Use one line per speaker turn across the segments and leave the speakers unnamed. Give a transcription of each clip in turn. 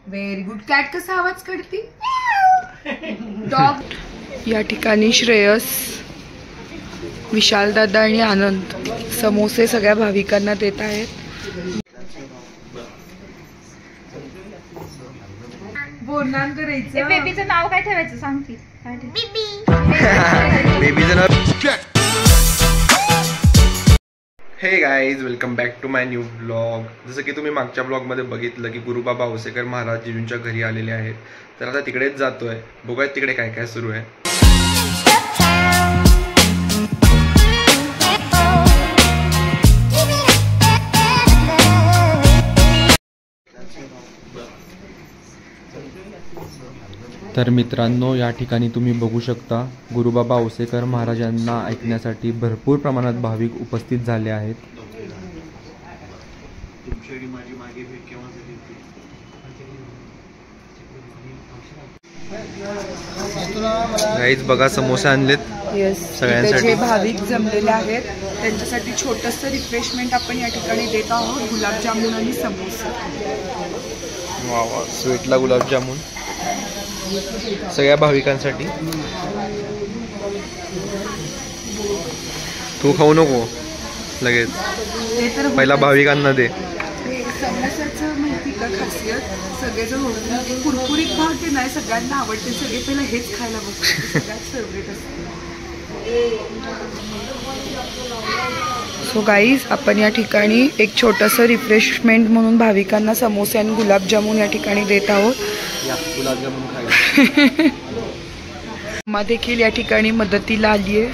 Very good. Cat कसा आवाज करते? डॉग. या ठिकाणी श्रेयस, विशाल दादा आणि आनंद समोसे सगळ्या भाविकांना देत आहेत. बोलणार करायचं.
बेबीचं नाव काय ठेवायचं सांग की?
बेबीचं नाव. हे guys, welcome back to my new blog. जसं की तुम्ही मागच्या ब्लॉगमध्ये बघितलं की गुरुबाबा औसेकर महाराज जिजूंच्या घरी आलेले आहेत. तर आता तिकडेच जातोय, बघूयात तिकडे काय काय सुरू आहे. तर मित्रांनो, या ठिकाणी तुम्ही बघू शकता गुरुबाबा औसेकर महाराजांना ऐकण्यासाठी भरपूर प्रमाणात भाविक उपस्थित झाले आहेत. गाईज बघा, समोसे आणलेत सगळ्यांसाठी.
जे भाविक जमलेले आहेत त्यांच्यासाठी छोटंसं रिफ्रेशमेंट आपण या ठिकाणी देत आहोत. गुलाबजामुन आणि समोसे.
वा वा, स्वीटला गुलाबजामुन सगळ्या भाविकांसाठी. तू खाऊ नको लगेच, पहिला भाविकांना दे.
समोसाचं माहिती का खासियत? सगळेजण ओळखून कुरकुरीत भाव ते नाही सगळ्यांना आवडते. सगळे पहिला हेच खायला बघतात, सगळ्यात फेवरेट असते. सो गाईज, आपण या ठिकाणी एक छोटंसं रिफ्रेशमेंट म्हणून भाविकांना समोसे आणि गुलाबजामुन या ठिकाणी देत आहोत.
गुलाबजामुन खायला
मम्मा देखील या ठिकाणी मदतीला आली आहे.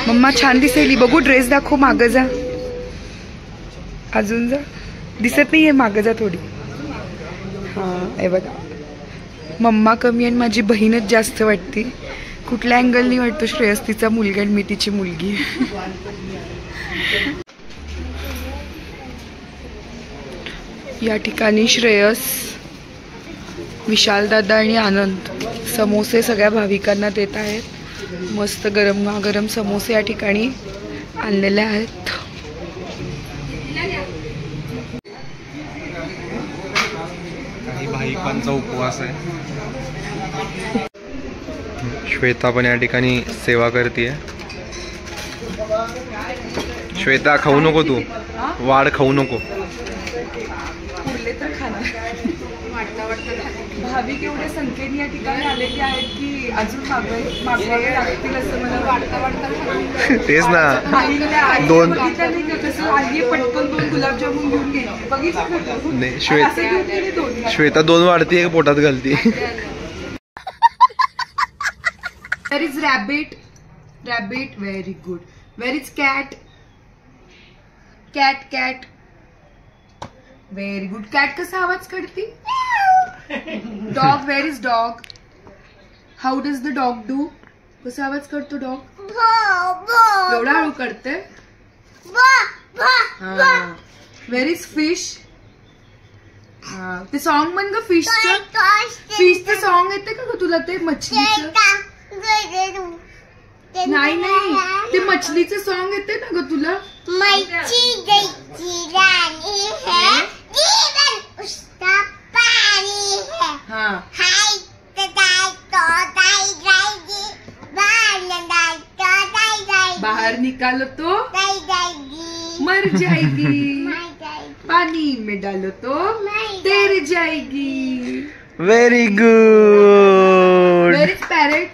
मम्मा छान दिसेली, बघू ड्रेस दाखव. मागं जा, अजून जा. दिसत नाहीये, मागं जा थोडी. हां, हे बघा, मम्मा कमी आणि माझी बहीणच जास्त वाटते. कुठल्या अँगलनी वाटतो श्रेयस तिचा मुलगा आणि मी तिची मुलगी. या ठिकाणी श्रेयस, विशाल दादा आणि आनंद समोसे सगळ्या भाविकांना देत आहेत. मस्त गरम समोसे या ठिकाणी आणलेले आहेत.
काही भाविकांचा उपवास आहे. श्वेता पण या ठिकाणी सेवा करते. श्वेता, खाऊ नको तू, वाढ खाऊ नको. भाविक एवढे संख्येने या ठिकाणी आलेले आहेत की अजून मागवावे लागतील असं मला वाढता. तेच ना, दोन पटकन 2 गुलाबजामुन घेऊन गेली. बघितलं नाही, श्वेता 2 वाढती एक पोटात घालती.
Where is rabbit? Rabbit, very good. Where is cat? Cat, cat. Very good. Cat कसा आवाज करते? Dog, where is dog? How does the dog do? कसा आवाज करतो डॉग? एवढा हळू करते. Where is fish? ते सॉन्ग म्हण ग, फिशचं. फिशचं सॉन्ग येते का ग तुला? ते मछलीचं नाही, ते मछलीचं सॉन्ग येते ना ग तुला? बाहर निकालो तो मर जाएगी, पानी में डालो तो तैर जाएगी.
Very good.
Where is parrot?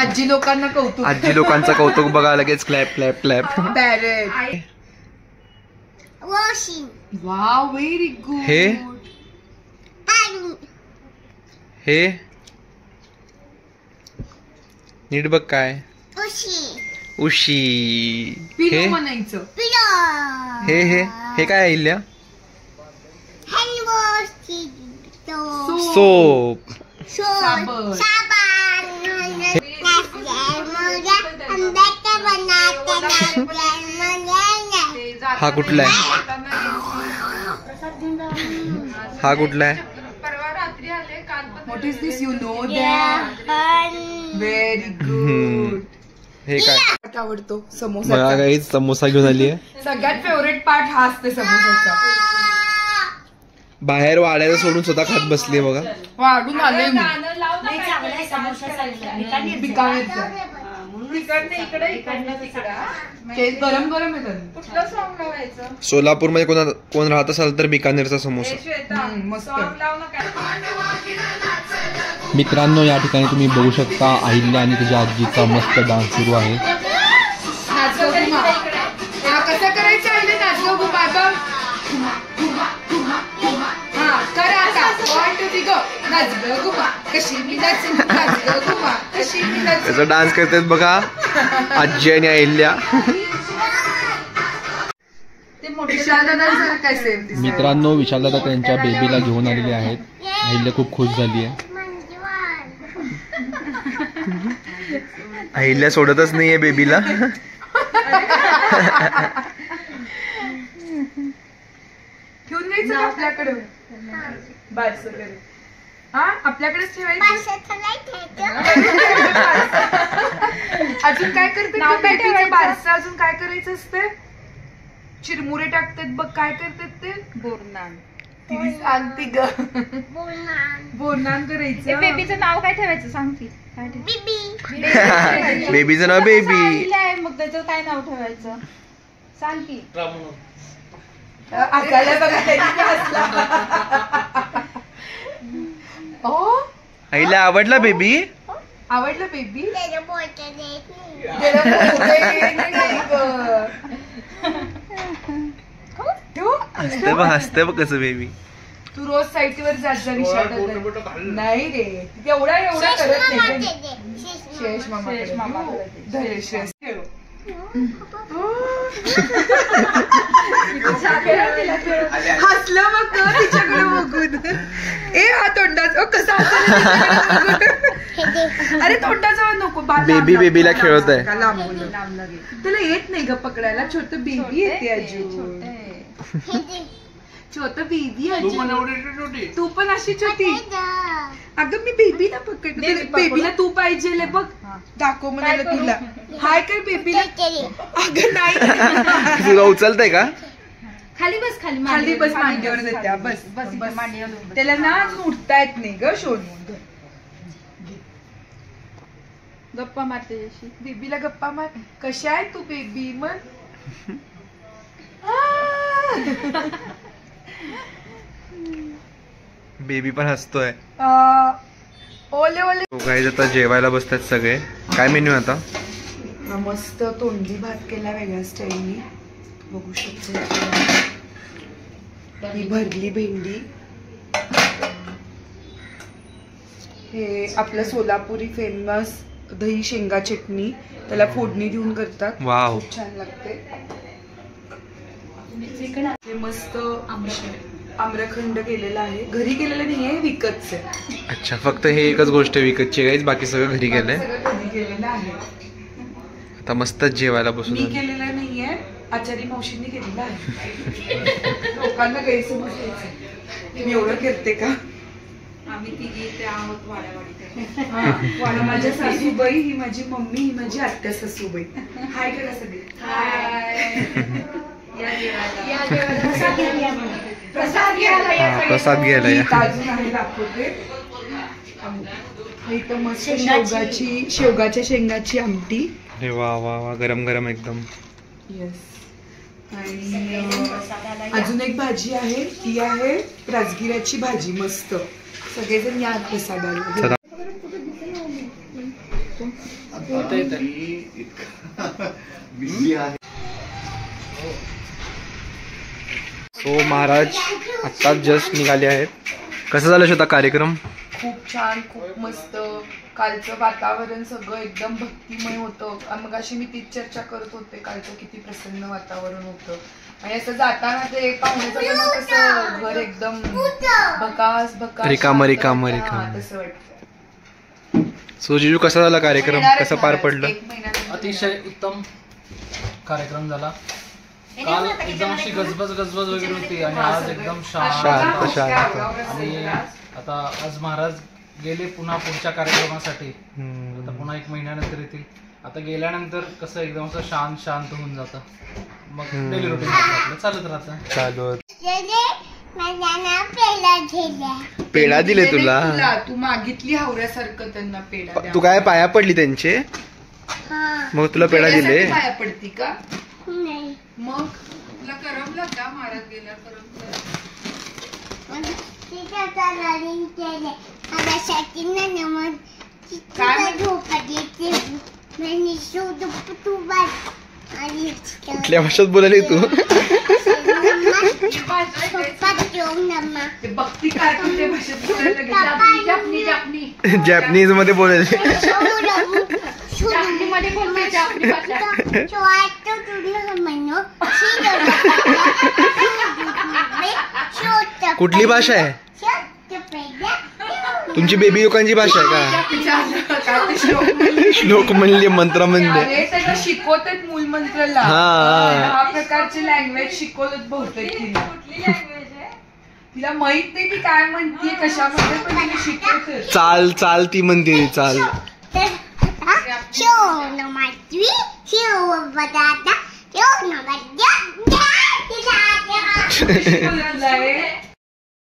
आजी लोकांना कौतुक.
आजी लोकांचं कौतुक बघा लगेच. Clap clap clap.
Parrot. Wow, very good.
हे नीट बघ काय. उशी.
पिलो म्हणायचं.
हे काय आईल्या?
सोप.
हा कुठला आहे? हा कुठला आहे?
What is this? You know that? Very good.
हे काय
आवडतो? समोसा.
मला काही समोसा घेऊन आली आहे.
सगळ्यात फेवरेट पार्ट हा असते समोसाचा.
बाहेर वाढायला सोडून स्वतः खात बसली बघा.
वाढून आले मी गरम गरम येतात.
सोलापूरमध्ये कोण राहत असाल तर बिकानेरचा समोसा. मित्रांनो, या ठिकाणी तुम्ही बघू शकता अहिल्या आणि तिच्या आजीचा मस्त डान्स सुरू आहे.
कसं करायचं आहे नाचगो बाबा? हा करा आता. 1 2 3 गो. नाचगो गुमा कशी मी नाचू, नाचगो गुमा कशी मी नाचू.
त्याचा डान्स करतात बघा आजी आणि अहिल्या. मित्रांनो, विशालदादा त्यांच्या बेबीला घेऊन आलेले आहेत. अहिल्या खूप खुश झाली आहे. अहिल्या सोडतच नाहीये बेबीला.
ठेवून द्यायचं का आपल्याकडे? बारसं हा आपल्याकडेच ठेवायचं. अजून काय करते बारसं? अजून काय करायचं असते? चिरमुरे टाकतात बघ. काय करतात ते? बोरनान. तिने सांगते ग. बोरनान करायचं.
बेबीचं नाव काय ठेवायचं सांग की.
बेबीचं नाव बेबी.
मग त्याचं काय नाव ठेवायचं सांग की.
अहिल्या आवडला बेबी?
आवडलं बेबी?
हसते बघ कसं बेबी.
तू रोज साईटवर जात जा विशाल. नाही रे, एवढा करत नाही. श्रेयस मामा श्रेयस हसलं मग तिच्याकडे बघून. ए हा तोंडाचा कसा. अरे तोंडाचा नको.
बेबीला खेळत आहे.
तुला येत नाही ग पकडायला. छोट बेबी येते अजून. छोट बेबी अजून. तू पण अशी छोटी. अगं मी बेबीला पकडते. बेबीला तू पाहिजे बघ. दाखव म्हणाला तुला. हाय कर बेबीला. अगं नाही.
तुला उचलतंय का?
खाली बस.
खाली बस. मांडीवर देत्या. बस मांडीवर. त्याला ना अजून उठता येत नाही ग. शोधून
गप्पा मारते.
बेबीला गप्पा मार. कशी आहे तू बेबी? मग
बेबी पण हसतोय.
ओले ओले.
गाईज आता जेवायला बसतात सगळे. काय मेन्यू आता?
मस्त तोंडली भात केला वेगळ्या स्टाईलनी. बघू शकतो. ही भरली भेंडी. हे आपलं सोलापुरी फेमस दही शेंगा चटणी. त्याला फोडणी देऊन करतात.
वाव,
खूप छान लागते. हे मस्त आम्रखंड केलेला आहे. घरी केलेलं नाहीये, विकतच आहे.
अच्छा, फक्त हे एकच गोष्ट विकतची गाईज. बाकी सगळं घरी केलंय.
घरी केलेलं आहे.
आता मस्तच जेवायला बसून.
मी केलेलं नाहीये, आचारी मावशींनी केलेलं आहे. लोकांना गैरसमज घ्यायचं. मी एवढं करते का? आम्ही तिघी ते आहोत वाड्यावाडी. माझ्या सासूबाई, ही माझी मम्मी, ही माझी आत्या सासूबाई. हाय करा सगळे. प्रसाद घ्यायला दाखवते. इथं मस्त शेवगाच्या शेंगाची आमटी.
अरे वा वा वा, गरम गरम एकदम.
येस. आणि अजून एक भाजी आहे, ती आहे राजगिराची भाजी. मस्त. सगळेजण या प्रसादाला.
सो महाराज आत्ताच जस्ट निघाले आहेत. कसं झालं श्वेता कार्यक्रम?
खूप छान, खूप मस्त. कालचं वातावरण सगळं एकदम भक्तिमय होतं. मग अशी मी तीच चर्चा करत होते. कालचं किती प्रसन्न वातावरण होतं. आणि असं जाताना ते पाहुण्याचं कसं घर एकदम भकास
रिकाम
तसं वाटतं.
सो जीजू, कसा झाला कार्यक्रम? कसं पार पडलं?
अतिशय उत्तम कार्यक्रम झाला. काल एकदम अशी गजबज वगैरे होती आणि आज एकदम शांत. आणि आता आज महाराज गेले पुन्हा पुढच्या कार्यक्रमासाठी. आता पुन्हा 1 महिन्यानंतर येतील. आता गेल्यानंतर कसं एकदम असं शांत होऊन जातं. मग डेली रुटीन आपलं चालत राहतं.
पेढा दिले तुला
तू मागितली हावऱ्यासारखं त्यांना पेढा द्या.
तू काय पाया पडली त्यांचे मग तुला पेढा दिले
पेढ्यासाठी पाया पडती का मग तुला करमलं का महाराज गेल्या करमलं
कुठल्या भाषेत बोलायली तू
ते भक्ती काय कुठल्या भाषेत बोलायला लागली?
जॅपनीज मध्ये बोलायले
मध्ये बोलते जापनी भाषा.
कुठली भाषा आहे तुमची बेबी लोकांची भाषा आहे का श्लोक म्हणले मंत्र म्हणले
अरे त्याला शिकवतात मूलमंत्रला हा प्रकारचे लँग्वेज शिकवतात बहुतेक तिला माहित नाही ती काय म्हणतीये कशामध्ये पण तिने शिकवते
चाल चाल ती म्हणते चाल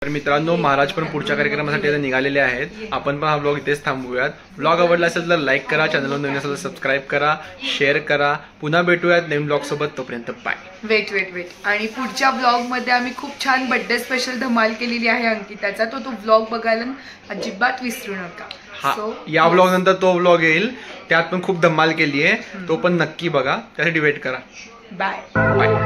तर मित्रांनो महाराज पण पुढच्या कार्यक्रमासाठी आता निघालेले आहेत. आपण पण हा ब्लॉग इथेच थांबवूयात. ब्लॉग आवडला असेल तर लाईक करा, चॅनलवर नवीन असेल तर सबस्क्राईब करा, शेअर करा. पुन्हा भेटूयात नवीन ब्लॉग सोबत. तोपर्यंत बाय.
वेट आणि पुढच्या ब्लॉग मध्ये आम्ही खूप छान बर्थडे स्पेशल धमाल केलेली आहे अंकिताचा. तो ब्लॉग बघायला अजिबात विसरू नका.
हा या ब्लॉग नंतर तो ब्लॉग येईल, त्यात पण खूप धमाल केली आहे, तो पण नक्की बघा. त्यासाठी वेट करा.
बाय.
बाय.